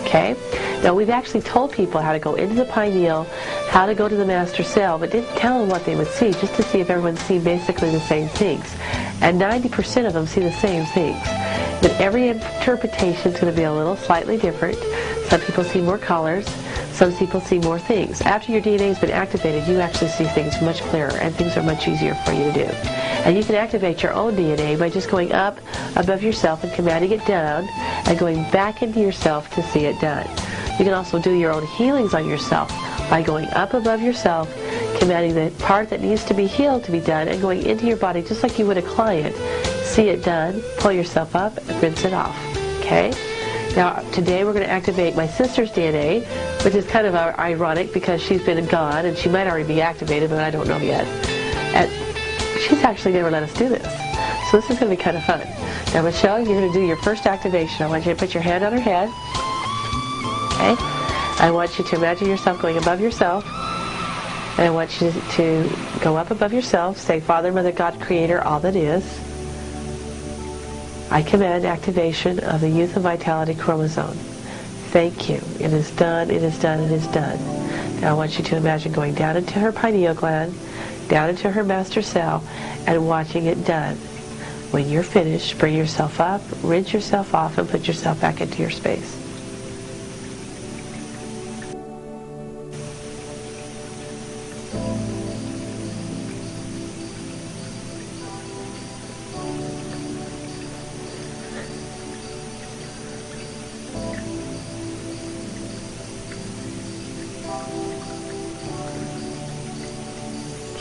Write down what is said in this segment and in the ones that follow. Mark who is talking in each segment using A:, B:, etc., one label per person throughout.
A: Okay? Now, we've actually told people how to go into the pineal, how to go to the master cell, but didn't tell them what they would see, just to see if everyone's seen basically the same things. And 90% of them see the same things. But every interpretation is going to be a little slightly different. Some people see more colors. Some people see more things. After your DNA has been activated, you actually see things much clearer, and things are much easier for you to do. And you can activate your own DNA by just going up above yourself and commanding it down, and going back into yourself to see it done. You can also do your own healings on yourself by going up above yourself, commanding the part that needs to be healed to be done, and going into your body just like you would a client. See it done, pull yourself up, and rinse it off. Okay? Now, today we're going to activate my sister's DNA, which is kind of ironic because she's been gone, and she might already be activated, but I don't know yet. And she's actually never let us do this. So this is going to be kind of fun. Now, Michelle, you're going to do your first activation. I want you to put your hand on her head. Okay? I want you to imagine yourself going above yourself. And I want you to go up above yourself. Say, Father, Mother, God, Creator, all that is. I command activation of the youth and vitality chromosome. Thank you. It is done, it is done, it is done. Now I want you to imagine going down into her pineal gland, down into her master cell, and watching it done. When you're finished, bring yourself up, rinse yourself off, and put yourself back into your space.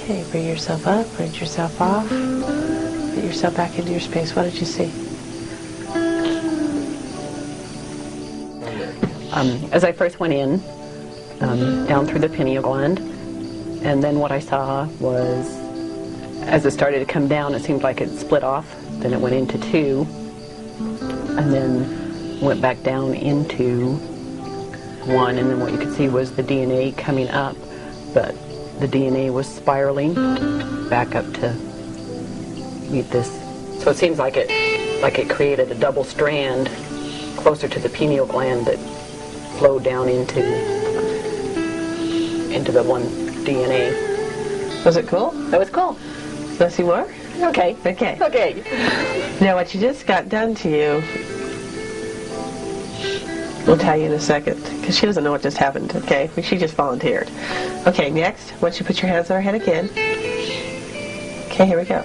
A: Okay, bring yourself up, rinse yourself off, put yourself back into your space. What did you see?
B: As I first went in, down through the pineal gland, and then what I saw was, as it started to come down, it seemed like it split off, then it went into two, and then went back down into one, and then what you could see was the DNA coming up, but the DNA was spiraling back up to meet this. So it seems like it created a double strand closer to the pineal gland that flowed down into the one DNA.
A: Was it cool?
B: That was cool.
A: Want to see more?
B: Okay.
A: Okay.
B: Okay.
A: Now what you just got done to you, we'll tell you in a second, because she doesn't know what just happened, okay? She just volunteered. Okay, next, once you put your hands on her head again. Okay, here we go.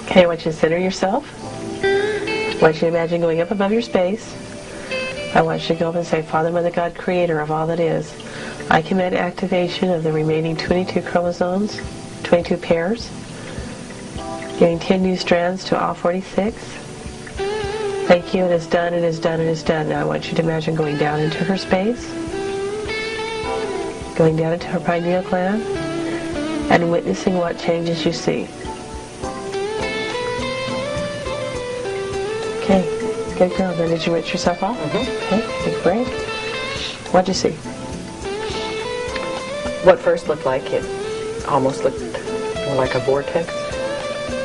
A: Okay, I want you to center yourself. I want you to imagine going up above your space. I want you to go up and say, Father, Mother, God, Creator of all that is. I command activation of the remaining 22 chromosomes, 22 pairs, giving 10 new strands to all 46. Thank you, it is done, it is done, it is done. Now I want you to imagine going down into her space, going down into her pineal gland, and witnessing what changes you see. Okay, good girl. Then did you rinse yourself off?
B: Mm-hmm.
A: Okay, take a break. What'd you see?
B: What first looked like, it almost looked more like a vortex,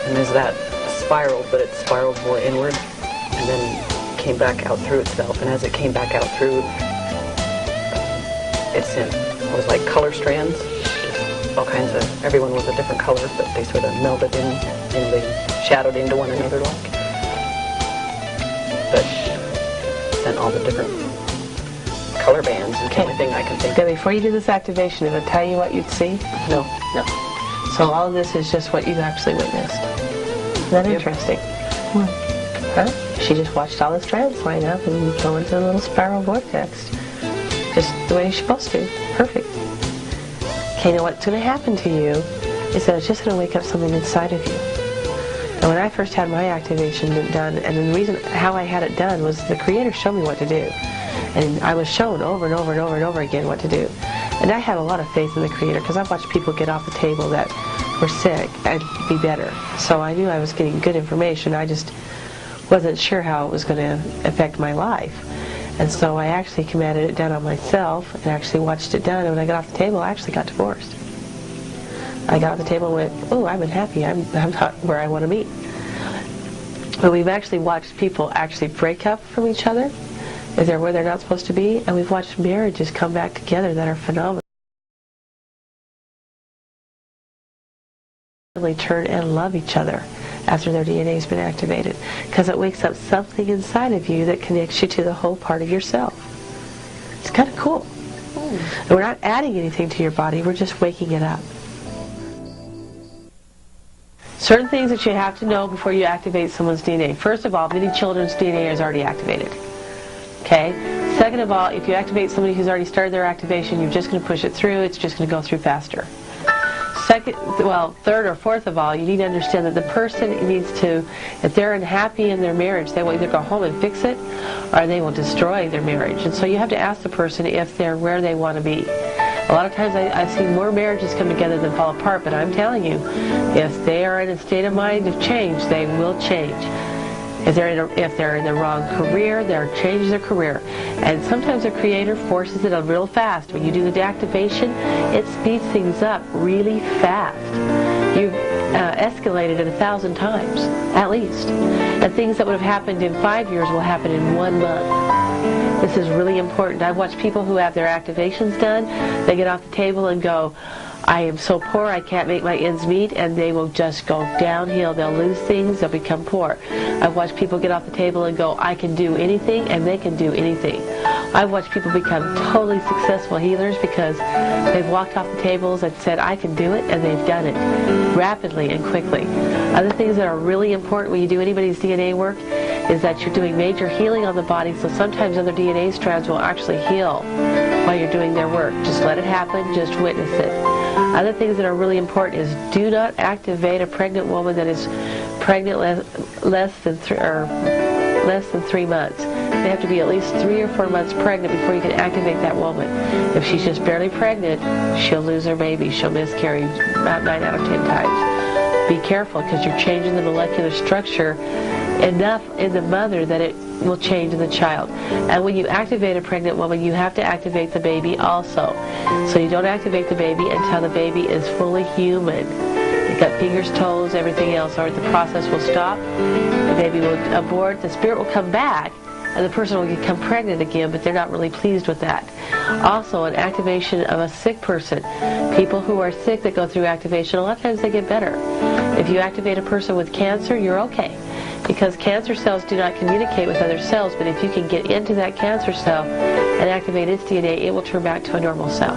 B: and as that spiraled, but it spiraled more inward, and then came back out through itself, and as it came back out through, it was like color strands, just all kinds of, everyone was a different color, but they sort of melded in, and they shadowed into one another like. But sent all the different color bands is the only thing I can think of.
A: Now before you do this activation, did it tell you what you'd see?
B: No.
A: No. So all of this is just what you've actually witnessed. Isn't that interesting? Huh? She just watched all the strands line up and go into a little spiral vortex. Just the way you're supposed to. Perfect. Okay, now what's going to happen to you is that it's just going to wake up something inside of you. Now when I first had my activation done, and the reason how I had it done was the Creator showed me what to do. And I was shown over and over and over and over again what to do. And I have a lot of faith in the Creator because I've watched people get off the table that were sick and be better. So I knew I was getting good information. I just wasn't sure how it was going to affect my life. And so I actually commanded it done on myself and actually watched it done. And when I got off the table, I actually got divorced. I got off the table and went, oh, I'm unhappy. I'm not where I want to be. But we've actually watched people actually break up from each other, if they're where they're not supposed to be, and we've watched marriages come back together that are phenomenal. Turn and love each other after their DNA has been activated, because it wakes up something inside of you that connects you to the whole part of yourself. It's kind of cool. And we're not adding anything to your body, we're just waking it up. Certain things that you have to know before you activate someone's DNA. First of all, many children's DNA is already activated. Okay? Second of all, if you activate somebody who's already started their activation, you're just going to push it through, it's just going to go through faster. Third or fourth of all, you need to understand that the person needs to, if they're unhappy in their marriage, they will either go home and fix it, or they will destroy their marriage. And so you have to ask the person if they're where they want to be. A lot of times I've seen more marriages come together than fall apart, but I'm telling you, if they are in a state of mind of change, they will change. If they're in the wrong career, they'll change their career. And sometimes the Creator forces it up real fast. When you do the activation, it speeds things up really fast. You've escalated it 1,000 times, at least. And things that would have happened in 5 years will happen in 1 month. This is really important. I've watched people who have their activations done, they get off the table and go, I am so poor I can't make my ends meet, and they will just go downhill. They'll lose things, they'll become poor. I've watched people get off the table and go, I can do anything, and they can do anything. I've watched people become totally successful healers because they've walked off the tables and said, I can do it, and they've done it rapidly and quickly. Other things that are really important when you do anybody's DNA work is that you're doing major healing on the body, so sometimes other DNA strands will actually heal while you're doing their work. Just let it happen, just witness it. Other things that are really important is do not activate a pregnant woman that is pregnant less than 3 months. They have to be at least 3 or 4 months pregnant before you can activate that woman. If she's just barely pregnant, she'll lose her baby. She'll miscarry about 9 out of 10 times. Be careful, because you're changing the molecular structure enough in the mother that it will change in the child. And when you activate a pregnant woman, you have to activate the baby also. So you don't activate the baby until the baby is fully human. You've got fingers, toes, everything else, or the process will stop, the baby will abort, the spirit will come back, and the person will become pregnant again, but they're not really pleased with that. Also, an activation of a sick person. People who are sick that go through activation, a lot of times they get better. If you activate a person with cancer, you're okay, because cancer cells do not communicate with other cells, but if you can get into that cancer cell and activate its DNA, it will turn back to a normal cell.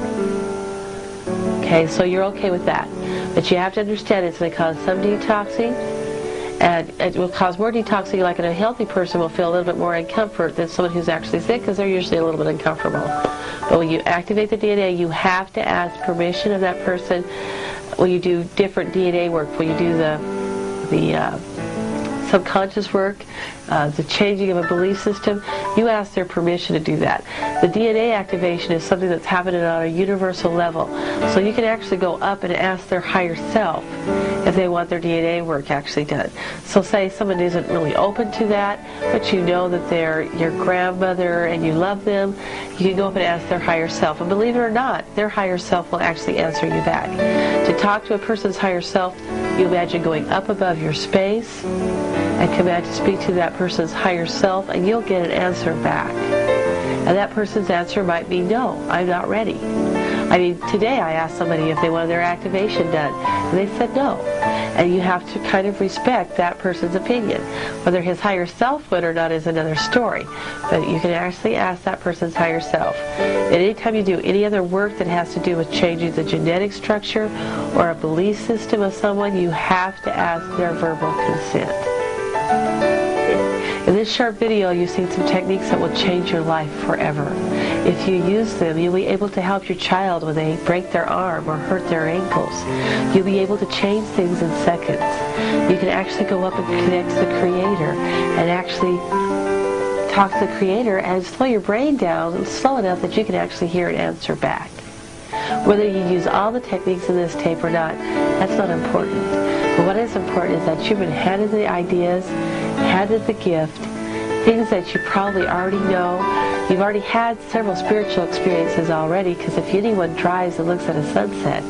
A: Okay, so you're okay with that. But you have to understand it's going to cause some detoxing, and it will cause more detoxing, like a healthy person will feel a little bit more uncomfort than someone who's actually sick, because they're usually a little bit uncomfortable. But when you activate the DNA, you have to ask permission of that person. When you do different DNA work, when you do the subconscious work, the changing of a belief system, you ask their permission to do that. The DNA activation is something that's happening on a universal level. So you can actually go up and ask their higher self if they want their DNA work actually done. So say someone isn't really open to that, but you know that they're your grandmother and you love them, you can go up and ask their higher self. And believe it or not, their higher self will actually answer you back. To talk to a person's higher self, you imagine going up above your space and command to speak to that person's higher self, and you'll get an answer back. And that person's answer might be, no, I'm not ready. I mean, today I asked somebody if they wanted their activation done, and they said no. And you have to kind of respect that person's opinion. Whether his higher self would or not is another story. But you can actually ask that person's higher self. And anytime you do any other work that has to do with changing the genetic structure or a belief system of someone, you have to ask their verbal consent. In this short video, you've seen some techniques that will change your life forever. If you use them, you'll be able to help your child when they break their arm or hurt their ankles. You'll be able to change things in seconds. You can actually go up and connect to the Creator and actually talk to the Creator and slow your brain down slow enough that you can actually hear an answer back. Whether you use all the techniques in this tape or not, that's not important. But what is important is that you've been handed the ideas, handed the gift, things that you probably already know. You've already had several spiritual experiences already, because if anyone drives and looks at a sunset,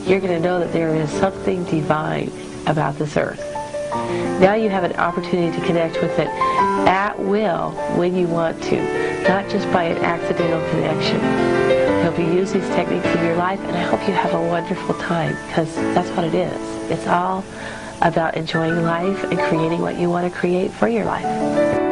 A: you're going to know that there is something divine about this earth. Now you have an opportunity to connect with it at will when you want to, not just by an accidental connection. I hope you use these techniques in your life, and I hope you have a wonderful time, because that's what it is. It's all about enjoying life and creating what you want to create for your life.